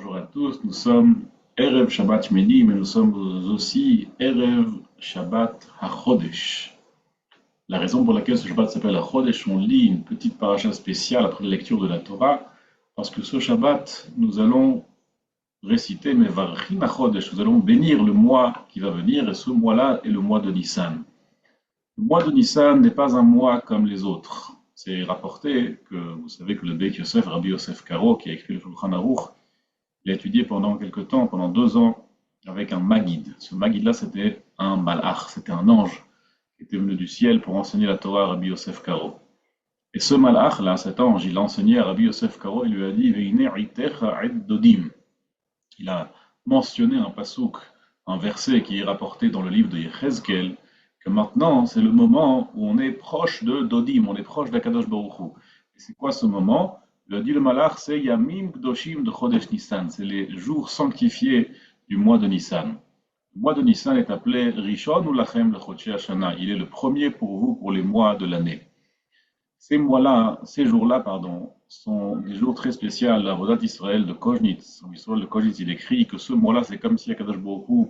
Bonjour à tous, nous sommes Erev Shabbat Shmini, mais nous sommes aussi Erev Shabbat HaChodesh. La raison pour laquelle ce Shabbat s'appelle HaChodesh, on lit une petite paracha spéciale après la lecture de la Torah, parce que ce Shabbat, nous allons réciter Mevarchin HaChodesh, nous allons bénir le mois qui va venir, et ce mois-là est le mois de Nissan. Le mois de Nissan n'est pas un mois comme les autres. C'est rapporté que, vous savez que le Beik Yosef, Rabbi Yosef Karo, qui a écrit le Shulchan Aruch, il a étudié pendant quelques temps, pendant 2 ans, avec un Maguide. Ce Maguide-là, c'était un Malach, c'était un ange qui était venu du ciel pour enseigner la Torah à Rabbi Yosef Karo. Et ce Malach-là, cet ange, il a enseigné à Rabbi Yosef Karo, il lui a dit Veine itecha ed dodim. Il a mentionné un pasouk, un verset qui est rapporté dans le livre de Yechezkel, que maintenant, c'est le moment où on est proche de Dodim, on est proche d'Akadosh Baruch Hu. Et c'est quoi ce moment? Le dit le Malach, c'est Yamim Kdoshim de Chodesh Nissan, c'est les jours sanctifiés du mois de Nissan. Le mois de Nissan est appelé Rishon ou Lachem le Chodshei Hashana. Il est le premier pour vous pour les mois de l'année. Ces mois-là, ces jours-là, pardon, sont des jours très spéciaux. La Vodat Israël de Koznitz, en Israël de Koznitz, il écrit que ce mois-là, c'est comme si Akadosh Baruch Hu,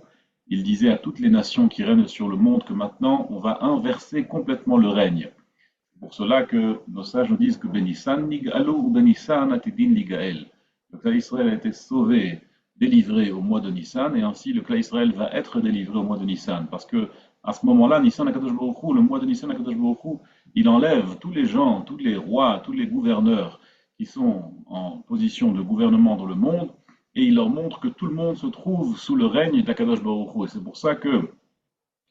il disait à toutes les nations qui règnent sur le monde que maintenant, on va inverser complètement le règne. C'est pour cela que nos sages nous disent que Benissan Nig'alo ou Benissan Atidin Ligael. Le clan Israël a été sauvé, délivré au mois de Nissan, et ainsi le clan Israël va être délivré au mois de Nissan. Parce que à ce moment-là, Nissan Akadosh Baruch Hu, le mois de Nissan Akadosh Baruch Hu, il enlève tous les gens, tous les rois, tous les gouverneurs qui sont en position de gouvernement dans le monde, et il leur montre que tout le monde se trouve sous le règne d'Akadosh Baruch Hu. Et c'est pour ça que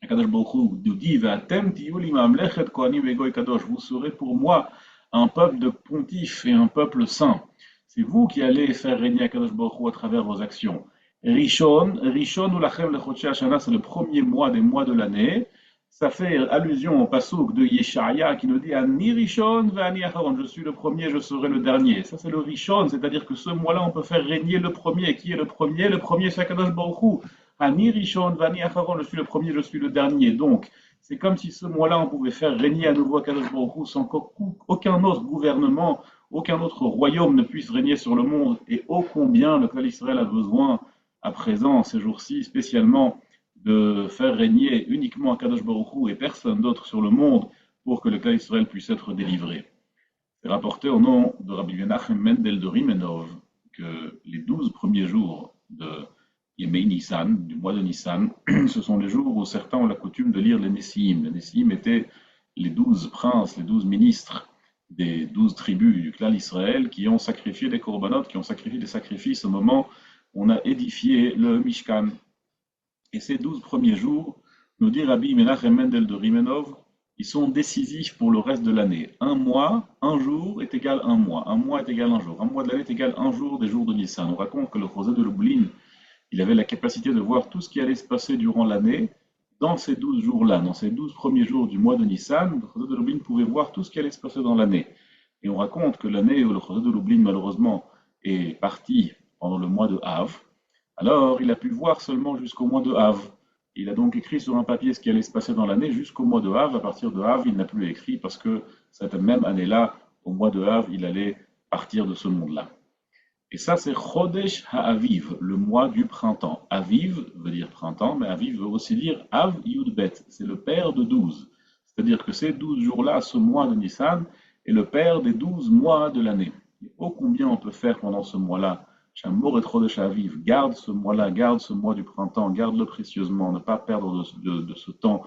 Akadosh Baruch Hu nous dit Va'atem tiyu li mamlechet kohanim vegoy kadosh. Vous serez pour moi un peuple de pontifes et un peuple saint. C'est vous qui allez faire régner Akadosh Baruch Hu à travers vos actions. Rishon ou lachem lechodshei hashana, c'est le premier mois des mois de l'année. Ça fait allusion au pasouk de Yeshaïa qui nous dit Ani Rishon ve'ani acharon, je suis le premier, je serai le dernier. Ça c'est le Rishon, c'est-à-dire que ce mois-là on peut faire régner le premier. Qui est le premier? Le premier c'est Akadosh Baruch Hu. Ani Rishon ve'ani acharon, je suis le premier, je suis le dernier. Donc c'est comme si ce mois-là on pouvait faire régner à nouveau Akadosh Baruch Hu sans qu'aucun autre gouvernement, aucun autre royaume ne puisse régner sur le monde. Et ô combien le clan Israël a besoin à présent, ces jours-ci spécialement, de faire régner uniquement Akadosh Baruch Hu et personne d'autre sur le monde pour que le clan Israël puisse être délivré. C'est rapporté au nom de Rabbi Menachem Mendel de Rimenov que les 12 premiers jours de Yemei Nissan, du mois de Nissan, ce sont les jours où certains ont la coutume de lire les Nessiim. Les Nessiim étaient les 12 princes, les 12 ministres des 12 tribus du clan Israël qui ont sacrifié des korbanot, qui ont sacrifié des sacrifices au moment où on a édifié le Mishkan. Et ces 12 premiers jours, nous dit Rabbi Menachem Mendel de Rimenov, ils sont décisifs pour le reste de l'année. Un mois, un jour est égal un mois. Un mois est égal un jour. Un mois de l'année est égal un jour des jours de Nissan. On raconte que le Chosé de Lublin, il avait la capacité de voir tout ce qui allait se passer durant l'année dans ces 12 jours-là. Dans ces 12 premiers jours du mois de Nissan, le Chosé de Lublin pouvait voir tout ce qui allait se passer dans l'année. Et on raconte que l'année où le Chosé de Lublin, malheureusement, est parti pendant le mois de Av, alors il a pu voir seulement jusqu'au mois de Av. Il a donc écrit sur un papier ce qui allait se passer dans l'année jusqu'au mois de Av. À partir de Av, il n'a plus écrit parce que cette même année-là, au mois de Av, il allait partir de ce monde-là. Et ça, c'est Chodesh HaAviv, le mois du printemps. Aviv veut dire printemps, mais Aviv veut aussi dire Av Yudbet. C'est le père de 12. C'est-à-dire que ces 12 jours-là, ce mois de Nissan, est le père des 12 mois de l'année. Et ô combien on peut faire pendant ce mois-là. Shamour et Chodesh HaAviv, garde ce mois-là, garde ce mois du printemps, garde-le précieusement, ne pas perdre de ce temps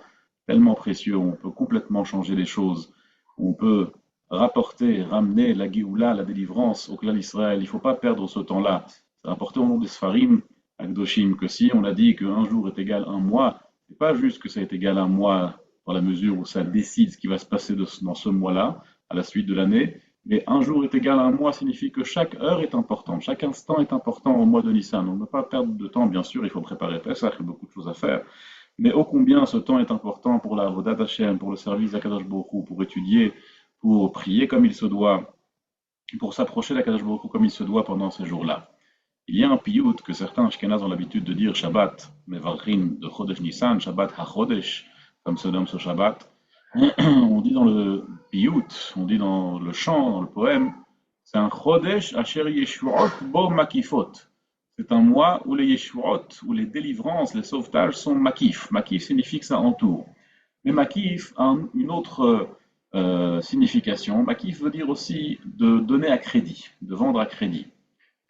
tellement précieux où on peut complètement changer les choses, où on peut rapporter, ramener la Géoula, la délivrance au clan d'Israël. Il ne faut pas perdre ce temps-là. C'est rapporté au nom des Sfarim, Akdoshim, que si on a dit qu'un jour est égal à un mois, ce n'est pas juste que ça est égal à un mois dans la mesure où ça décide ce qui va se passer dans ce mois-là, à la suite de l'année, mais un jour est égal à un mois signifie que chaque heure est importante, chaque instant est important au mois de Nissan. On ne peut pas perdre de temps, bien sûr, il faut préparer Pesach, il y a beaucoup de choses à faire. Mais ô combien ce temps est important pour la Avodat Hashem, pour le service d'Akadosh Baruch Hu, pour étudier, pour prier comme il se doit, pour s'approcher d'Akadosh Baruch Hu comme il se doit pendant ces jours-là. Il y a un piyut que certains Ashkenaz ont l'habitude de dire Shabbat, Mevarchin de Chodesh Nissan, Shabbat HaChodesh, comme se nomme ce Shabbat. On dit dans le piyut, on dit dans le chant, dans le poème, c'est un Chodesh Asher Yeshuot Bo Makifot. C'est un mois où les Yeshuot, où les délivrances, les sauvetages sont makif. Makif signifie que ça entoure. Mais makif a une autre signification. Makif veut dire aussi de donner à crédit, de vendre à crédit.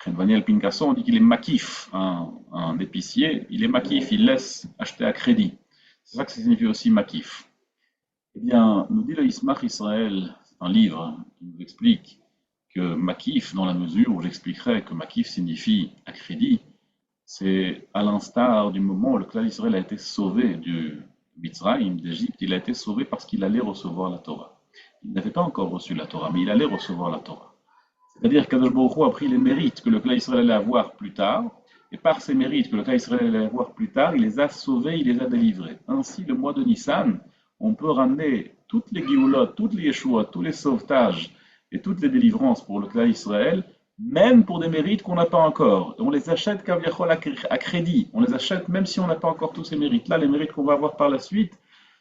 Daniel Picasso, on dit qu'il est makif, un épicier, il est makif, il laisse acheter à crédit. C'est ça que ça signifie aussi makif. Eh bien, nous dit le Ismach Israël, c'est un livre qui nous explique que makif, dans la mesure où j'expliquerai que makif signifie à crédit, c'est à l'instar du moment où le clan d'Israël a été sauvé du Mitzrayim, d'Égypte, il a été sauvé parce qu'il allait recevoir la Torah. Il n'avait pas encore reçu la Torah, mais il allait recevoir la Torah. C'est-à-dire qu'Akadosh Baruch Hu a pris les mérites que le clan d'Israël allait avoir plus tard, et par ces mérites que le clan d'Israël allait avoir plus tard, il les a sauvés, il les a délivrés. Ainsi, le mois de Nissan, on peut ramener toutes les Géoulot, toutes les Yeshua, tous les sauvetages et toutes les délivrances pour le clan d'Israël, même pour des mérites qu'on n'a pas encore. Et on les achète à crédit. On les achète même si on n'a pas encore tous ces mérites-là. Les mérites qu'on va avoir par la suite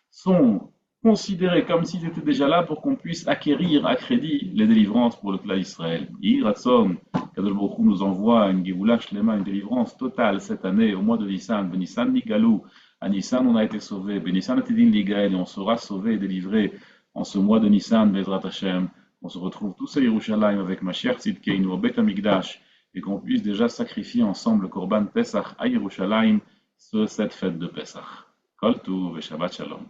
sont considérés comme s'ils étaient déjà là pour qu'on puisse acquérir à crédit les délivrances pour le clan d'Israël. Yiratson, Kadosh Baruch Hu nous envoie une Géoula Shlema, une délivrance totale cette année au mois de Nissan. Benissan Nigalou. À Nissan, on a été sauvé. Benissan Atidin Ligael, et on sera sauvé et délivré en ce mois de Nissan, Bezrat Hashem. On se retrouve tous à Yerushalayim avec Mashiach Tzidkeinu au Beth Amikdash et qu'on puisse déjà sacrifier ensemble le Korban Pesach à Yerushalayim cette fête de Pesach. Kol Tuv et Shabbat Shalom.